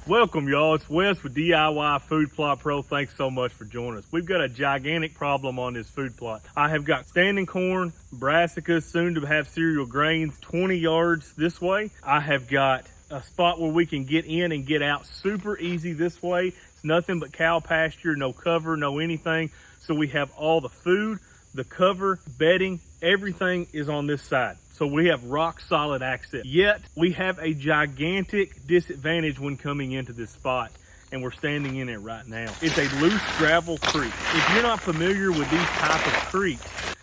Welcome, y'all. It's Wes with DIY Food Plot Pro. Thanks so much for joining us. We've got a gigantic problem on this food plot. I have got standing corn, brassicas, soon to have cereal grains, 20 yards this way. I have got a spot where we can get in and get out super easy this way. It's nothing but cow pasture, no cover, no anything. So we have all the food, the cover, bedding, everything is on this side. So we have rock solid access. Yet we have a gigantic disadvantage when coming into this spot, and we're standing in it right now. It's a loose gravel creek. If you're not familiar with these type of creeks,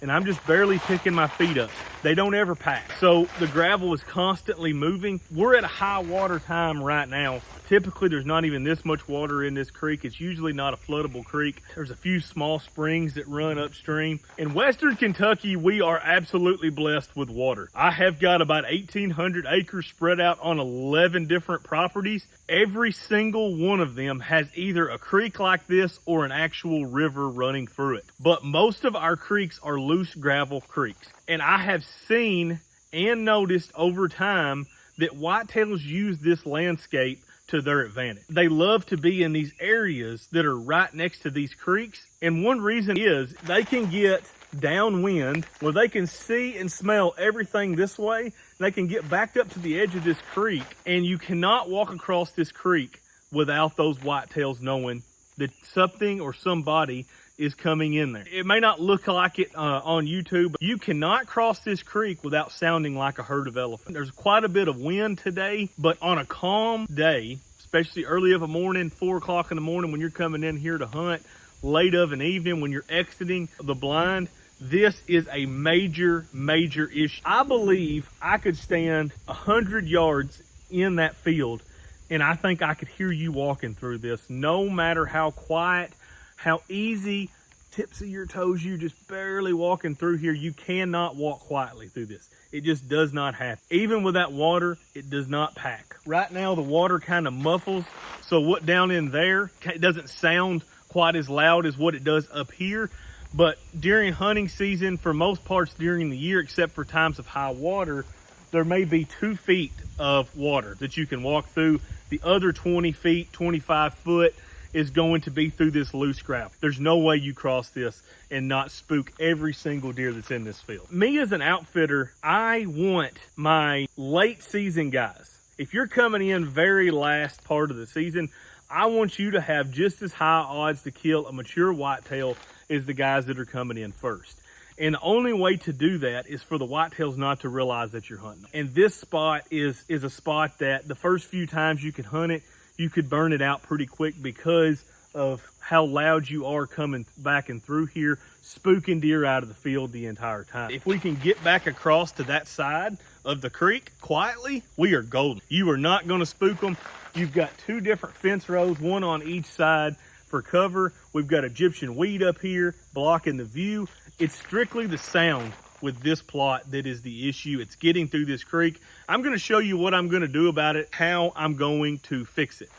and I'm just barely picking my feet up, they don't ever pack. So the gravel is constantly moving. We're at a high water time right now. Typically, there's not even this much water in this creek. It's usually not a floodable creek. There's a few small springs that run upstream. In Western Kentucky, we are absolutely blessed with water. I have got about 1,800 acres spread out on 11 different properties. Every single one of them has either a creek like this or an actual river running through it. But most of our creeks are loose gravel creeks. And I have seen and noticed over time that whitetails use this landscape to their advantage. They love to be in these areas that are right next to these creeks. And one reason is they can get downwind where they can see and smell everything this way. They can get backed up to the edge of this creek, and you cannot walk across this creek without those whitetails knowing that something or somebody is coming in there. It may not look like it on YouTube, but you cannot cross this creek without sounding like a herd of elephants. There's quite a bit of wind today, but on a calm day, especially early of a morning, 4 o'clock in the morning when you're coming in here to hunt, late of an evening when you're exiting the blind, this is a major issue. I believe I could stand 100 yards in that field, and I think I could hear you walking through this, no matter how quiet, how easy, tips of your toes, you just barely walking through here. You cannot walk quietly through this. It just does not happen. Even with that water, it does not pack. Right now, the water kind of muffles. So what down in there, it doesn't sound quite as loud as what it does up here. But during hunting season, for most parts during the year, except for times of high water, there may be 2 feet of water that you can walk through. The other 20 feet, 25 foot, is going to be through this loose gravel. There's no way you cross this and not spook every single deer that's in this field. Me as an outfitter, I want my late season guys. If you're coming in very last part of the season, I want you to have just as high odds to kill a mature whitetail as the guys that are coming in first. And the only way to do that is for the whitetails not to realize that you're hunting them. And this spot is a spot that the first few times you can hunt it, you could burn it out pretty quick because of how loud you are coming back and through here, spooking deer out of the field the entire time. If we can get back across to that side of the creek quietly, we are golden. You are not going to spook them. You've got 2 different fence rows, one on each side for cover. We've got Egyptian weed up here blocking the view. It's strictly the sound with this plot that is the issue. It's getting through this creek. I'm going to show you what I'm going to do about it, how I'm going to fix it.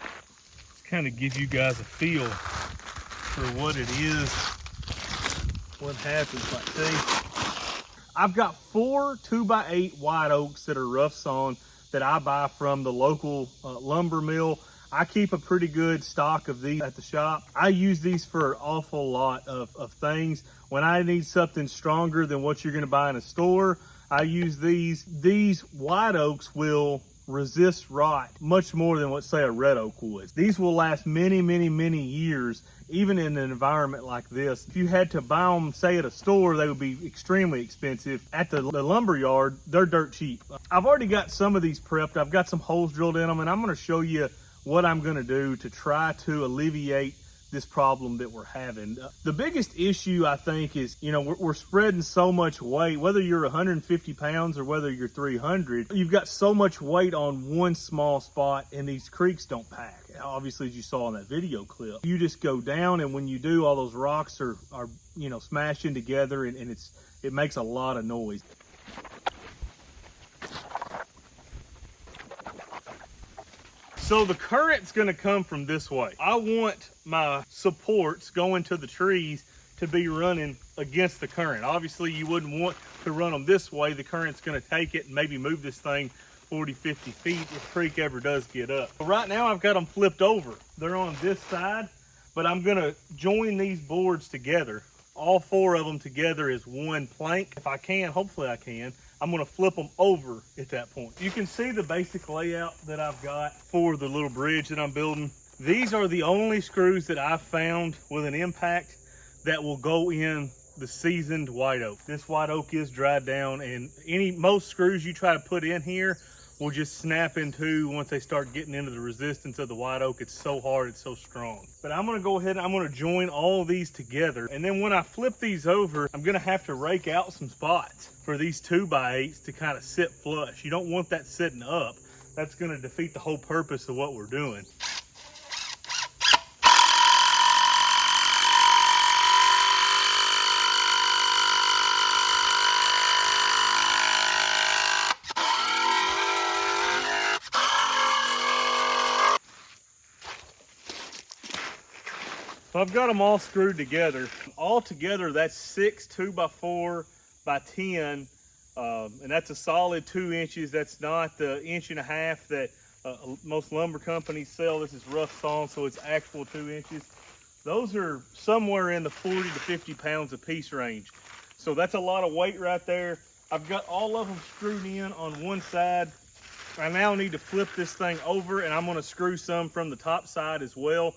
Just kind of give you guys a feel for what it is, what happens. Like, see, I've got 4 2x8 white oaks that are rough sawn that I buy from the local lumber mill. I keep a pretty good stock of these at the shop. I use these for an awful lot of things. When I need something stronger than what you're gonna buy in a store, I use these. These white oaks will resist rot much more than what, say, a red oak would. These will last many years, even in an environment like this. If you had to buy them, say, at a store, they would be extremely expensive. At the lumber yard, they're dirt cheap. I've already got some of these prepped. I've got some holes drilled in them, and I'm gonna show you what I'm gonna do to try to alleviate this problem that we're having. The biggest issue, I think, is, you know, we're spreading so much weight, whether you're 150 pounds or whether you're 300, you've got so much weight on one small spot, and these creeks don't pack. Obviously, as you saw in that video clip, you just go down, and when you do, all those rocks are you know, smashing together, and it makes a lot of noise. So the current's gonna come from this way. I want my supports going to the trees to be running against the current. Obviously, you wouldn't want to run them this way. The current's gonna take it and maybe move this thing 40, 50 feet if the creek ever does get up. Right now I've got them flipped over. They're on this side, but I'm gonna join these boards together. All 4 of them together as one plank. If I can, hopefully I can, I'm gonna flip them over at that point. You can see the basic layout that I've got for the little bridge that I'm building. These are the only screws that I've found with an impact that will go in the seasoned white oak. This white oak is dried down, and most screws you try to put in here will just snap in two once they start getting into the resistance of the white oak. It's so hard, it's so strong. But I'm gonna go ahead and I'm gonna join all of these together. And then when I flip these over, I'm gonna have to rake out some spots for these 2x8s to kind of sit flush. You don't want that sitting up. That's gonna defeat the whole purpose of what we're doing. So I've got them all screwed together. All together, that's 6 2x4 by 10, and that's a solid 2 inches. That's not the 1.5 inch that most lumber companies sell. This is rough sawn, so it's actual 2 inches. Those are somewhere in the 40 to 50 pounds a piece range. So that's a lot of weight right there. I've got all of them screwed in on one side. I now need to flip this thing over, and I'm gonna screw some from the top side as well.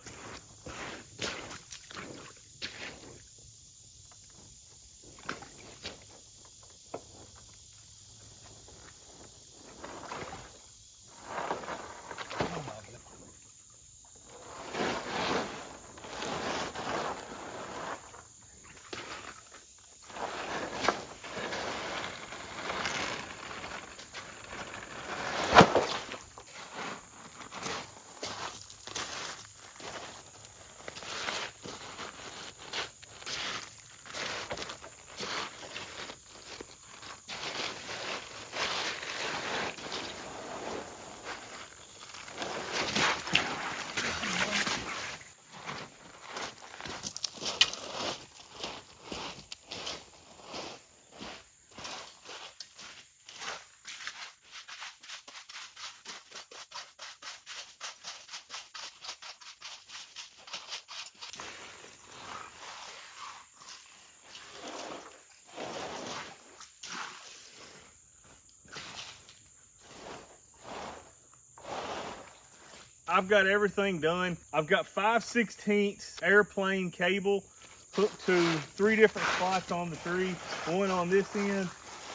I've got everything done. I've got 5/16 airplane cable hooked to 3 different spots on the tree. One on this end,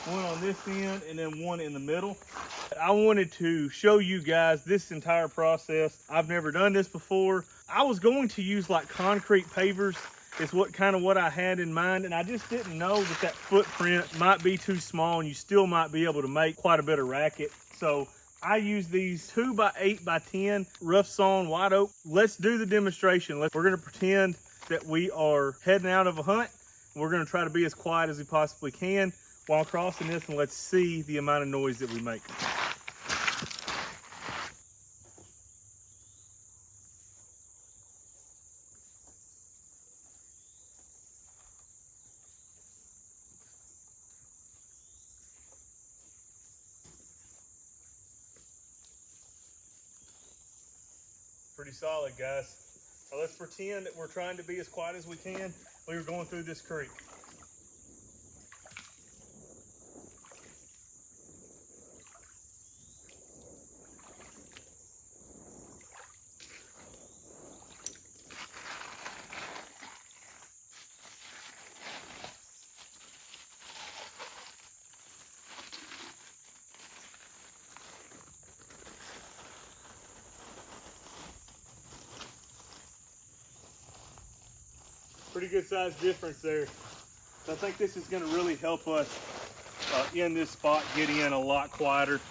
one on this end, and then one in the middle. I wanted to show you guys this entire process. I've never done this before. I was going to use like concrete pavers is what I had in mind, and I just didn't know that footprint might be too small and you still might be able to make quite a bit of racket. So I use these 2x8 by 10 rough sawn white oak. Let's do the demonstration. We're gonna pretend that we are heading out of a hunt. We're gonna try to be as quiet as we possibly can while crossing this, and let's see the amount of noise that we make. Pretty solid, guys. Now let's pretend that we're trying to be as quiet as we can. We were going through this creek. Pretty good size difference there. So I think this is going to really help us in this spot get in a lot quieter,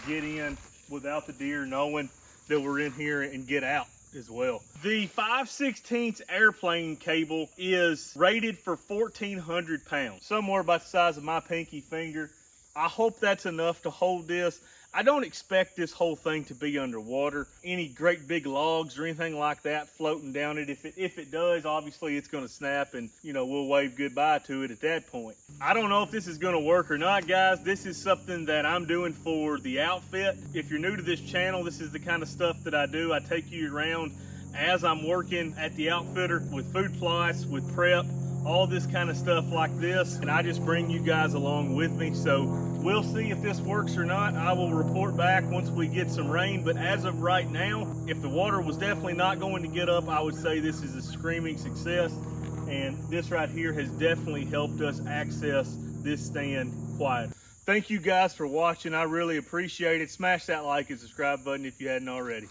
get in without the deer knowing that we're in here, and get out as well. The 5/16 airplane cable is rated for 1,400 pounds, somewhere about the size of my pinky finger. I hope that's enough to hold this. I don't expect this whole thing to be underwater, any great big logs or anything like that floating down it. If it does, obviously it's going to snap, and we'll wave goodbye to it at that point. I don't know if this is going to work or not, guys. This is something that I'm doing for the outfit. If you're new to this channel, this is the kind of stuff that I do. I take you around as I'm working at the outfitter with food plots, with prep, all this kind of stuff like this, and I just bring you guys along with me. So we'll see if this works or not. I will report back once we get some rain, but as of right now, if the water was definitely not going to get up, I would say this is a screaming success, and this right here has definitely helped us access this stand quiet. Thank you guys for watching. I really appreciate it. Smash that like and subscribe button if you hadn't already.